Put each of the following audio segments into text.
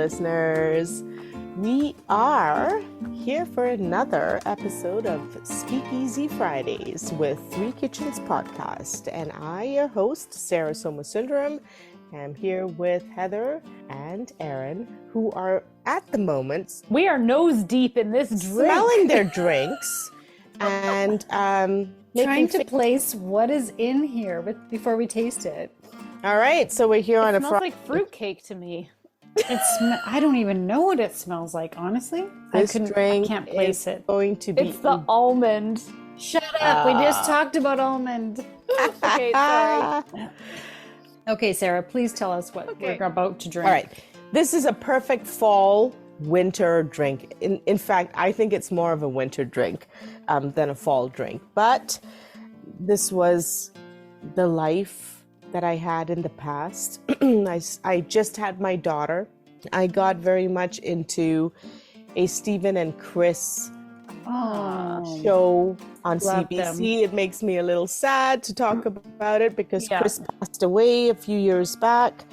listeners. We are here for another episode of Speakeasy Fridays with Three Kitchens Podcast. And I, your host, Sarah Somasundaram, am here with Heather and Aaron, who are at the moment... We are nose deep in this drink. Smelling their drinks and trying to place what is in here before we taste it. All right, so we're here on a Friday. It smells like fruitcake to me. I don't even know what it smells like, honestly. I can't place it. Going to be it's the almond. Shut up. We just talked about almond. Okay, sorry. Okay, Sarah, please tell us what we're about to drink. All right. This is a perfect fall winter drink. In fact, I think it's more of a winter drink than a fall drink. But this was the life that I had in the past. I just had my daughter. I got very much into a Stephen and Chris show on CBC. It makes me a little sad to talk about it because Chris passed away a few years back,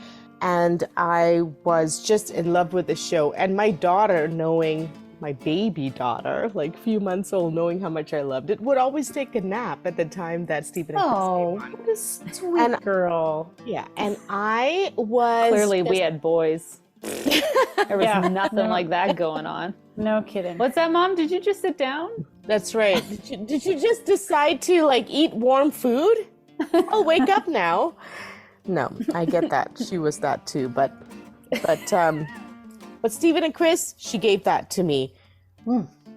and I was just in love with the show. And my daughter, knowing my baby daughter, like a few months old, knowing how much I loved it, would always take a nap at the time that Stephen and Chris came on. What a sweet girl. Yeah, and I was... Clearly we had boys. There was nothing like that going on. No kidding. What's that, Mom? Did you just sit down? That's right. Did you just decide to eat warm food? I'll wake up now. No, I get that. She was that too, but Stephen and Chris, she gave that to me.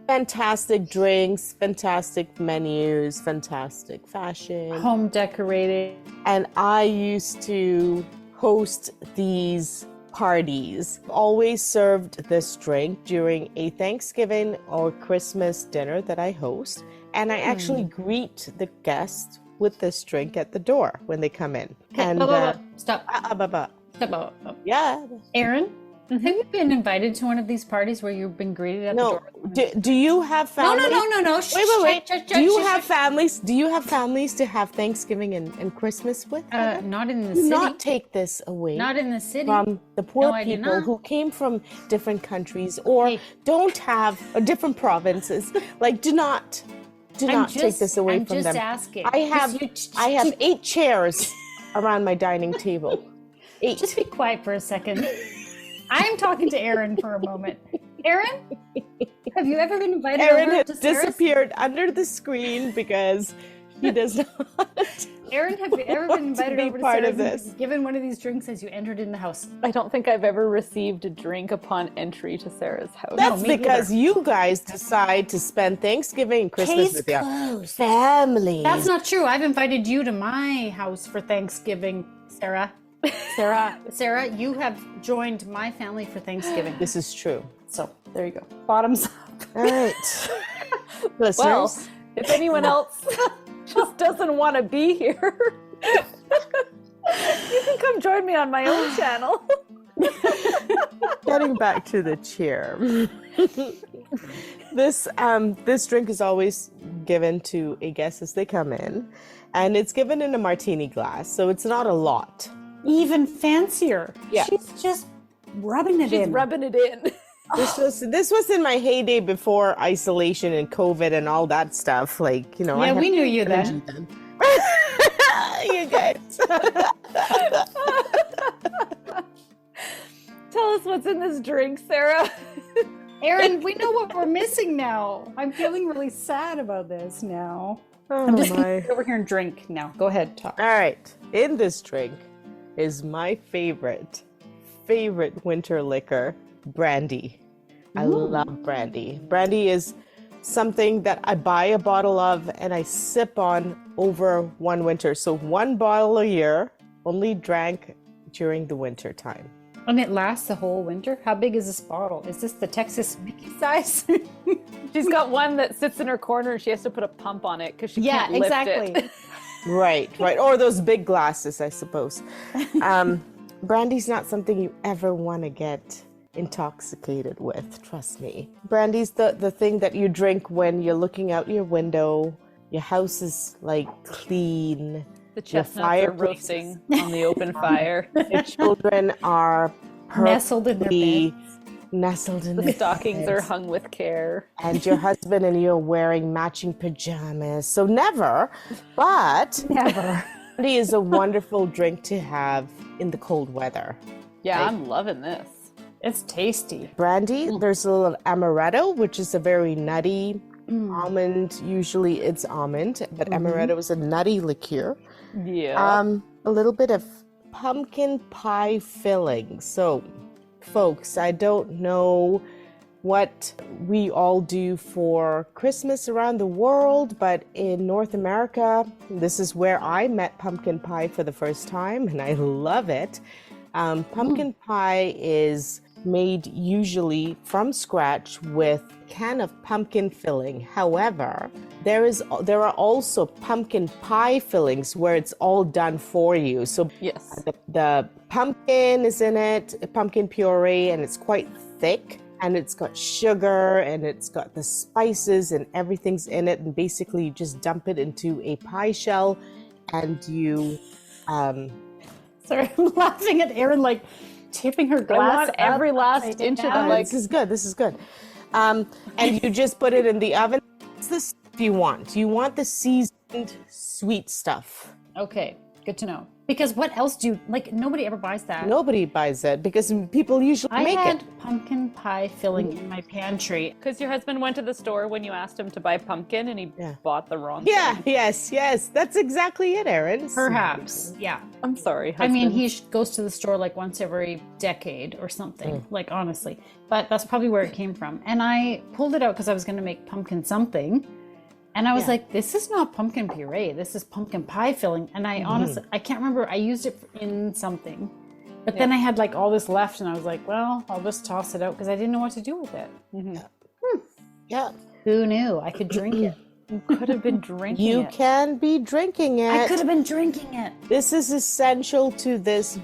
Fantastic drinks, fantastic menus, fantastic fashion. Home decorating. And I used to host these parties. Always served this drink during a Thanksgiving or Christmas dinner that I host. And I actually greet the guests with this drink at the door when they come in. And Stop. Stop. Yeah. Aaron? Have you been invited to one of these parties where you've been greeted at the door? Do you have families? No. Wait. Do you have families? Do you have families to have Thanksgiving and Christmas with? Not in the city. Do not take this away. Not in the city. From the poor people who came from different countries or don't have different provinces. Do not take this away from them. I'm just asking. I have 8 chairs around my dining table. 8. Just be quiet for a second. I'm talking to Aaron for a moment. Aaron, have you ever been invited Aaron over has to Sarah's? disappeared under the screen because he does not. Aaron, have you ever been invited over to part Sarah's of this? and given one of these drinks as you entered in the house? I don't think I've ever received a drink upon entry to Sarah's house. That's because you guys decide to spend Thanksgiving and Christmas with your family. That's not true. I've invited you to my house for Thanksgiving, Sarah. Sarah, you have joined my family for Thanksgiving. This is true. So there you go. Bottoms up. All right. Listeners. Well, if anyone else just doesn't want to be here, you can come join me on my own channel. Getting back to the chair. This drink is always given to a guest as they come in, and it's given in a martini glass, so it's not a lot. Even fancier. Yeah. She's just rubbing it in. She's rubbing it in. This was in my heyday before isolation and COVID and all that stuff. Yeah, we knew you then. You guys. Tell us what's in this drink, Sarah. Aaron, we know what we're missing now. I'm feeling really sad about this now. I'm just going to sit over here and drink now. Go ahead, talk. All right. In this drink is my favorite winter liquor, brandy. I love brandy. Brandy is something that I buy a bottle of and I sip on over one winter. So 1 bottle a year, only drank during the winter time. And it lasts the whole winter? How big is this bottle? Is this the Texas Mickey size? She's got one that sits in her corner and she has to put a pump on it because she can't lift it. Right. Or those big glasses, I suppose. Brandy's not something you ever want to get intoxicated with, trust me. Brandy's the thing that you drink when you're looking out your window, your house is clean, The chestnuts are roasting on the open fire. your children are nestled in their bed. Nestled in the stockings are hung with care. And your husband and you are wearing matching pajamas. So never, but never. Brandy is a wonderful drink to have in the cold weather. Yeah, right? I'm loving this. It's tasty. Brandy, there's a little amaretto, which is a very nutty almond. Usually it's almond, but amaretto is a nutty liqueur. Yeah. A little bit of pumpkin pie filling. So, folks, I don't know what we all do for Christmas around the world, but in North America, this is where I met pumpkin pie for the first time, and I love it. Pumpkin pie is made usually from scratch with a can of pumpkin filling. However, there are also pumpkin pie fillings where it's all done for you. So yes, the pumpkin is in it, pumpkin puree, and it's quite thick. And it's got sugar and it's got the spices and everything's in it. And basically you just dump it into a pie shell and you... Sorry, I'm laughing at Erin like tipping her glass. I want every last inch of the This is good. And you just put it in the oven. What's the stuff you want? You want the seasoned sweet stuff. Okay, good to know. Because what else do you, like, nobody ever buys that. Nobody buys it because people usually make it. I had pumpkin pie filling in my pantry. Because your husband went to the store when you asked him to buy pumpkin and he bought the wrong thing. Yes. That's exactly it, Erin. Perhaps, yeah. I'm sorry, husband. I mean, he goes to the store like once every decade or something, like honestly. But that's probably where it came from. And I pulled it out because I was going to make pumpkin something. And I was like, this is not pumpkin puree. This is pumpkin pie filling. And I honestly, I can't remember. I used it in something. But then I had like all this left. And I was like, well, I'll just toss it out because I didn't know what to do with it. Yeah. Who knew? I could drink it. You could have been drinking it. You can be drinking it. I could have been drinking it. This is essential to this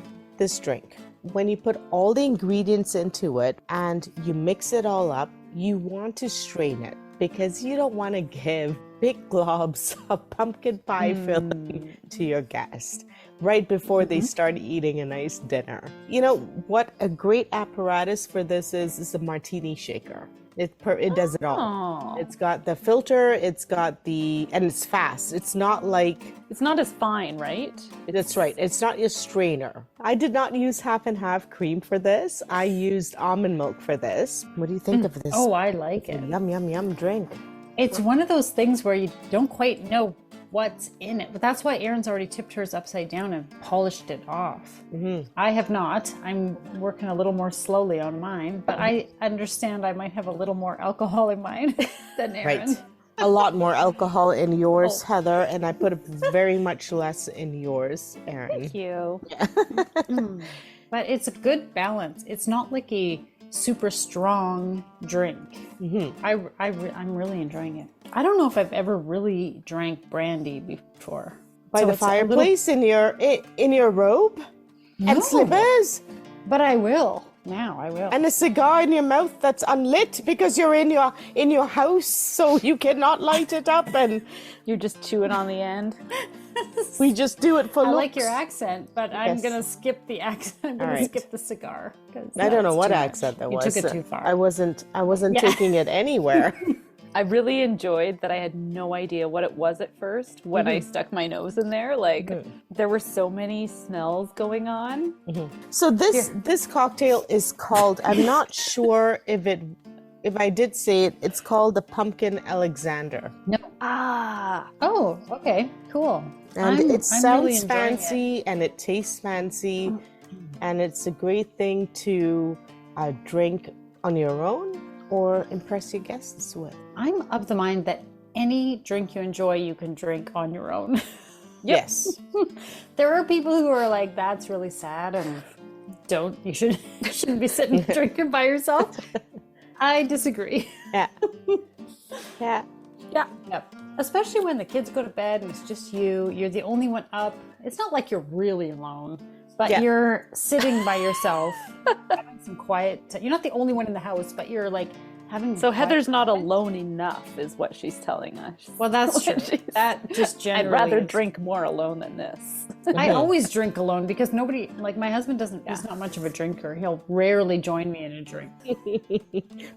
drink. When you put all the ingredients into it and you mix it all up, you want to strain it. Because you don't want to give big globs of pumpkin pie filling to your guest right before they start eating a nice dinner. You know what a great apparatus for this is a martini shaker. It does it all. It's got the filter, and it's fast. It's not as fine, right? That's right. It's not your strainer. I did not use half and half cream for this. I used almond milk for this. What do you think of this? Oh, I like it. Yum drink. It's one of those things where you don't quite know what's in it. But that's why Erin's already tipped hers upside down and polished it off. I have not. I'm working a little more slowly on mine, but I understand I might have a little more alcohol in mine than Erin. Right. A lot more alcohol in yours, Heather, and I put very much less in yours, Erin. Thank you. Yeah. But it's a good balance. It's not like a super strong drink. I'm really enjoying it. I don't know if I've ever really drank brandy before. By the fireplace in your robe and slippers. But I will. Now I will. And a cigar in your mouth that's unlit because you're in your house, so you cannot light it up, and you're just chewing on the end. We just do it for looks. I like your accent, but I'm gonna skip the accent. I'm gonna skip the cigar. I don't know what accent that was. You took it too far. I wasn't taking it anywhere. I really enjoyed that I had no idea what it was at first when I stuck my nose in there. Like, there were so many smells going on. So this cocktail is called, I'm not sure if I did say it, it's called the Pumpkin Alexander. No. Oh, okay. Cool. And it sounds fancy and it tastes fancy. And it's a great thing to drink on your own or impress your guests with. I'm of the mind that any drink you enjoy, you can drink on your own. Yes. There are people who are like, that's really sad and you shouldn't be sitting drinking by yourself. I disagree. Yeah. Especially when the kids go to bed and it's just you're the only one up. It's not like you're really alone, but you're sitting by yourself, having some quiet. You're not the only one in the house, but you're like having So Heather's not alone enough is what she's telling us. Well, that's true. That just generally. I'd rather is. drink more alone than this. I always drink alone because nobody, like my husband doesn't, he's not much of a drinker. He'll rarely join me in a drink.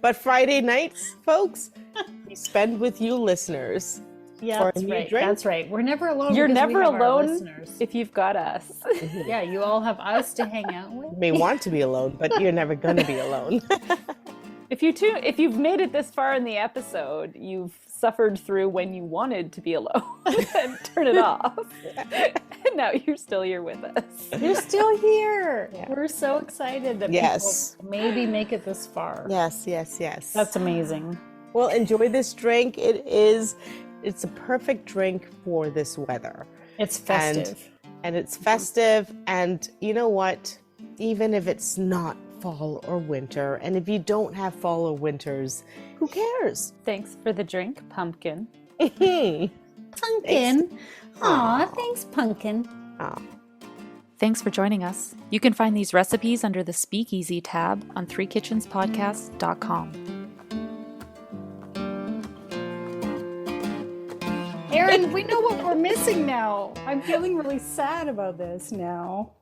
But Friday nights, folks, we spend with you listeners. Yeah, that's right. That's right. We're never alone. You're because we never have our alone listeners. if you've got us. Yeah, you all have us to hang out with. You may want to be alone, but you're never going to be alone. If you've made it this far in the episode, you've suffered through when you wanted to be alone and turn it off. And now you're still here with us. You're still here. Yeah. We're so excited that people maybe make it this far. Yes. That's amazing. Well, enjoy this drink. It's a perfect drink for this weather. It's festive. And it's festive. And you know what? Even if it's not fall or winter, and if you don't have fall or winters, who cares? Thanks for the drink, Pumpkin. Pumpkin. Aw, thanks, Pumpkin. Aw. Thanks for joining us. You can find these recipes under the Speakeasy tab on threekitchenspodcast.com. Erin, we know what we're missing now. I'm feeling really sad about this now.